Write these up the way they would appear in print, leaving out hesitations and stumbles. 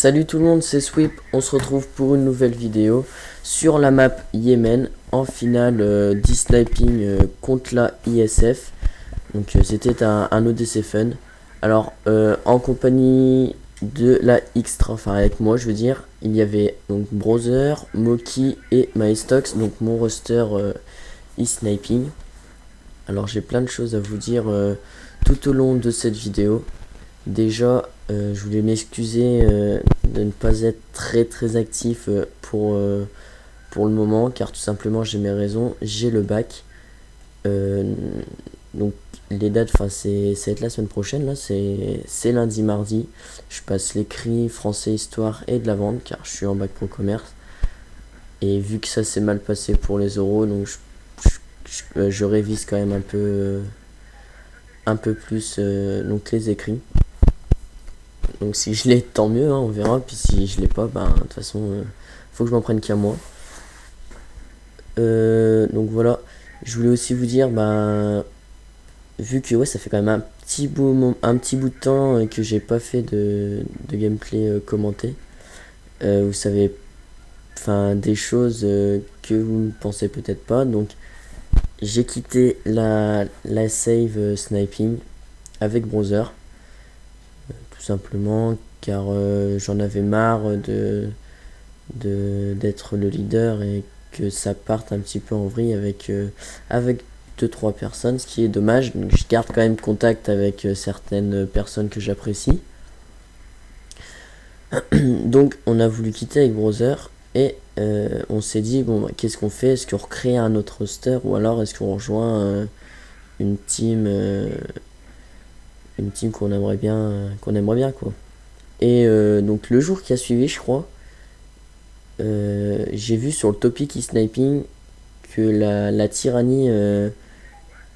Salut tout le monde, c'est Sweep, on se retrouve pour une nouvelle vidéo sur la map Yémen en finale d'e-sniping contre la ISF. Donc c'était un ODC Fun. Alors en compagnie de la Xtra, enfin avec moi je veux dire, il y avait donc Brother, Moki et Maestox, donc mon roster e-sniping. Alors j'ai plein de choses à vous dire tout au long de cette vidéo. Déjà, je voulais m'excuser de ne pas être très actif pour le moment, car tout simplement j'ai mes raisons, j'ai le bac. Donc les dates, enfin ça va être la semaine prochaine, là c'est lundi, mardi. Je passe l'écrit, français, histoire et de la vente, car je suis en bac pro commerce. Et vu que ça s'est mal passé pour les oraux, donc je révise quand même un peu plus donc les écrits. Donc si je l'ai, tant mieux, hein, on verra. Puis si je l'ai pas, ben de toute façon, faut que je m'en prenne qu'à moi. Donc voilà, je voulais aussi vous dire, vu que ouais, ça fait quand même un petit bout de temps que j'ai pas fait de gameplay commenté. Vous savez, enfin des choses que vous ne pensez peut-être pas. Donc j'ai quitté la save sniping avec Brother. Tout simplement car j'en avais marre d'être le leader et que ça parte un petit peu en vrille avec 2-3 personnes, ce qui est dommage. Donc je garde quand même contact avec certaines personnes que j'apprécie. Donc on a voulu quitter avec Brother et on s'est dit bon qu'est-ce qu'on fait, est-ce qu'on recrée un autre roster ou alors est-ce qu'on rejoint une team qu'on aimerait bien quoi. Et donc le jour qui a suivi, je crois, j'ai vu sur le topic e-sniping que la tyrannie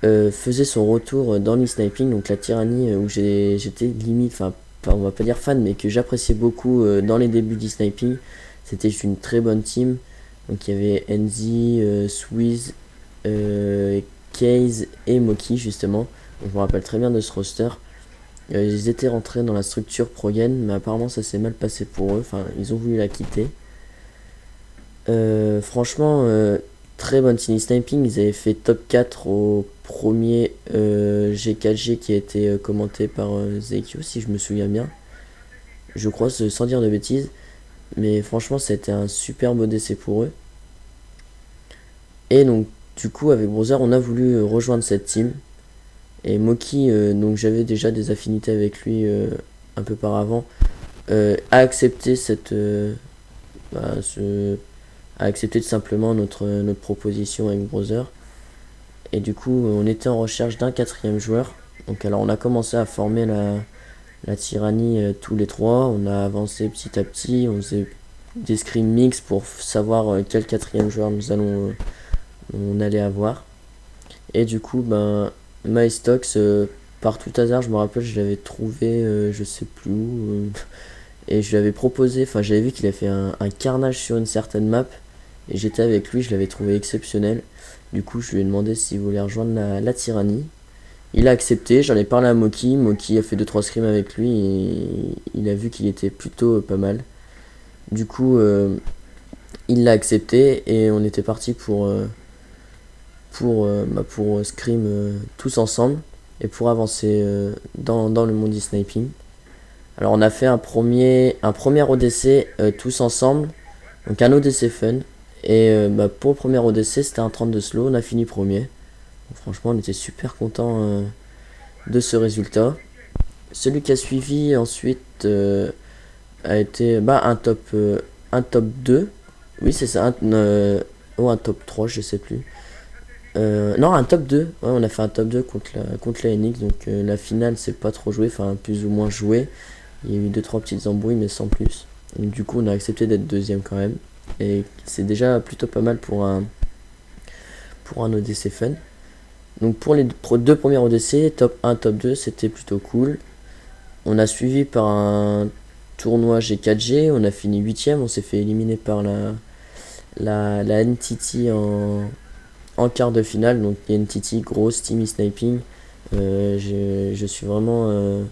faisait son retour dans l'e-sniping. Donc la tyrannie où j'étais limite, enfin on va pas dire fan, mais que j'appréciais beaucoup dans les débuts d'e-sniping. C'était une très bonne team. Donc il y avait Enzy, Swiz, Case et Moki justement. Donc, je me rappelle très bien de ce roster. Ils étaient rentrés dans la structure Progen, mais apparemment ça s'est mal passé pour eux. Enfin, ils ont voulu la quitter. Franchement, très bonne team sniping. Ils avaient fait top 4 au premier G4G qui a été commenté par Zekio, si je me souviens bien. Je crois, sans dire de bêtises. Mais franchement, c'était un superbe ODC pour eux. Et donc, du coup, avec Brother, on a voulu rejoindre cette team. Et Moki, donc j'avais déjà des affinités avec lui un peu par avant, a accepté a accepté tout simplement notre proposition avec Brother. Et du coup, on était en recherche d'un 4ème joueur. Donc alors on a commencé à former la tyrannie tous les trois. On a avancé petit à petit. On faisait des scrims mix pour savoir quel 4ème joueur on allait avoir. Et du coup, Maestox, par tout hasard, je me rappelle, je l'avais trouvé, je sais plus où, et je lui avais proposé, enfin j'avais vu qu'il a fait un carnage sur une certaine map, et j'étais avec lui, je l'avais trouvé exceptionnel. Du coup, je lui ai demandé s'il voulait rejoindre la tyrannie. Il a accepté, j'en ai parlé à Moki. Moki a fait 2-3 scrims avec lui, et il a vu qu'il était plutôt pas mal. Du coup, il l'a accepté, et on était parti pour scrim tous ensemble et pour avancer dans le monde du sniping. Alors on a fait un premier ODC tous ensemble, donc un ODC fun. Et pour le premier ODC c'était un 32 slow, on a fini premier. Donc, franchement on était super content de ce résultat. Celui qui a suivi ensuite a été un top 2. Oui c'est ça, un top 3 je sais plus. Non, un top 2. Ouais, on a fait un top 2 contre la NX. Donc la finale, c'est pas trop joué. Enfin, plus ou moins joué. Il y a eu 2-3 petites embrouilles, mais sans plus. Et du coup, on a accepté d'être deuxième quand même. Et c'est déjà plutôt pas mal pour un ODC fun. Donc pour les deux premiers ODC, top 1, top 2, c'était plutôt cool. On a suivi par un tournoi G4G. On a fini 8ème. On s'est fait éliminer par la NTT en quart de finale. Donc NTT, grosse team sniping. Je suis vraiment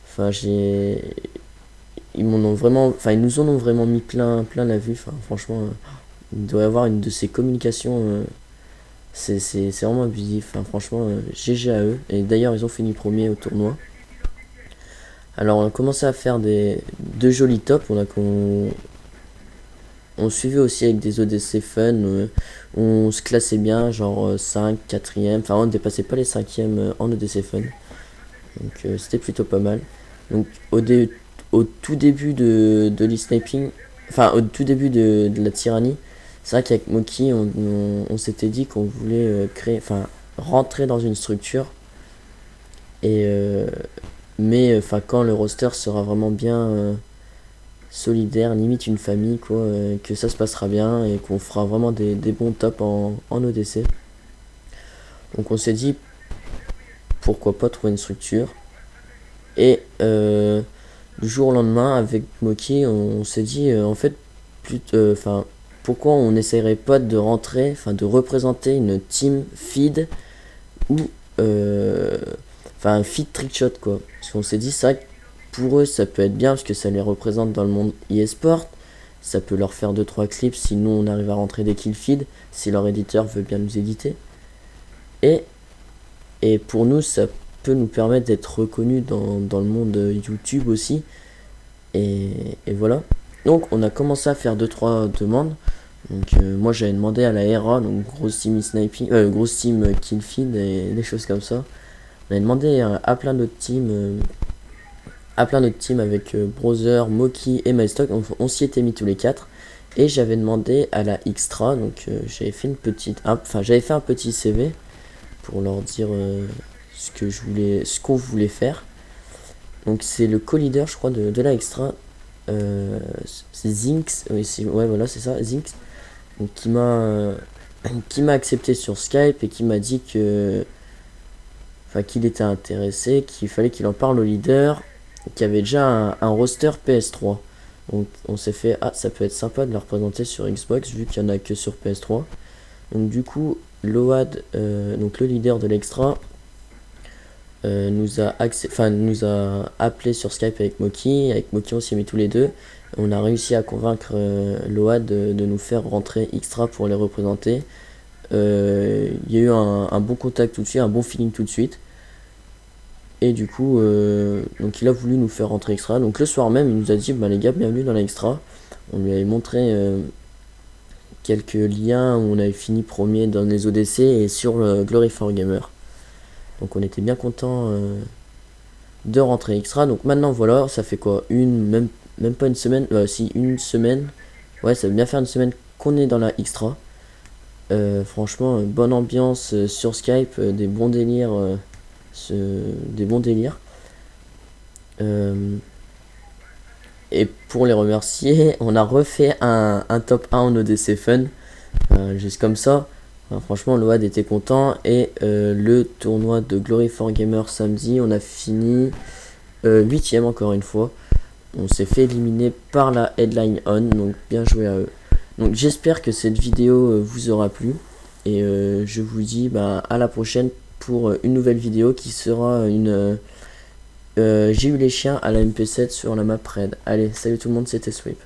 enfin ils m'en ont vraiment, enfin ils nous en ont vraiment mis plein la vue. Enfin franchement, il doit y avoir une de ces communications, c'est vraiment abusif. Enfin franchement, GG à eux. Et d'ailleurs ils ont fini premier au tournoi. Alors on a commencé à faire deux jolis tops. On suivait aussi avec des ODC fun. On se classait bien, genre 5, 4ème. Enfin on ne dépassait pas les 5ème en ODC fun. Donc c'était plutôt pas mal. Donc au tout début de l'e-sniping, enfin au tout début de la tyrannie, c'est vrai qu'avec Moki on s'était dit qu'on voulait créer, enfin rentrer dans une structure. Et mais enfin quand le roster sera vraiment bien solidaire, limite une famille quoi, que ça se passera bien et qu'on fera vraiment des bons tops en ODC. Donc on s'est dit pourquoi pas trouver une structure. Et du jour au lendemain avec Moki on s'est dit en fait enfin pourquoi on n'essayerait pas de rentrer, enfin de représenter une team feed ou enfin un feed trickshot quoi. Parce qu'on s'est dit ça pour eux ça peut être bien parce que ça les représente dans le monde e-sport. Ça peut leur faire 2-3 clips si nous on arrive à rentrer des kill feed, si leur éditeur veut bien nous éditer. Et pour nous ça peut nous permettre d'être reconnus dans le monde YouTube aussi. Et voilà. Donc on a commencé à faire 2-3 demandes. Donc moi j'avais demandé à la RA, donc grosse team sniping, grosse team kill feed et des choses comme ça. On avait demandé à plein d'autres teams, avec Brother, Moki et MyStock. On s'y était mis tous les 4. Et j'avais demandé à la Xtra, donc j'avais fait un petit CV pour leur dire ce qu'on voulait faire. Donc c'est le co-leader je crois de la Extra, c'est Zinx, ouais voilà c'est ça, Zinx, donc qui m'a accepté sur Skype et qui m'a dit qu'il était intéressé, qu'il fallait qu'il en parle au leader, qui avait déjà un roster PS3. Donc on s'est fait ça peut être sympa de le représenter sur Xbox vu qu'il n'y en a que sur PS3. Donc du coup Load, donc le leader de l'Extra, nous a appelé sur Skype avec Moki. Avec Moki on s'y est mis tous les deux. On a réussi à convaincre Load de nous faire rentrer Extra pour les représenter. Il y a eu un bon contact tout de suite, un bon feeling tout de suite. Et du coup donc il a voulu nous faire rentrer Extra. Donc le soir même il nous a dit bah les gars bienvenue dans l'Extra. On lui avait montré quelques liens où on avait fini premier dans les ODC et sur le Glory for Gamer. Donc on était bien content de rentrer Extra. Donc maintenant voilà, ça fait quoi, même pas une semaine, si une semaine, ouais ça veut bien faire une semaine qu'on est dans la Extra. Franchement bonne ambiance sur Skype, des bons délires, et pour les remercier on a refait un top 1 en ODC Fun, juste comme ça. Franchement Load était content. Et le tournoi de Glory for Gamer samedi on a fini 8ème encore une fois. On s'est fait éliminer par la Headline On, donc bien joué à eux. Donc j'espère que cette vidéo vous aura plu. Et je vous dis à la prochaine pour une nouvelle vidéo qui sera une j'ai eu les chiens à la MP7 sur la map raid. Allez salut tout le monde, c'était Sweep.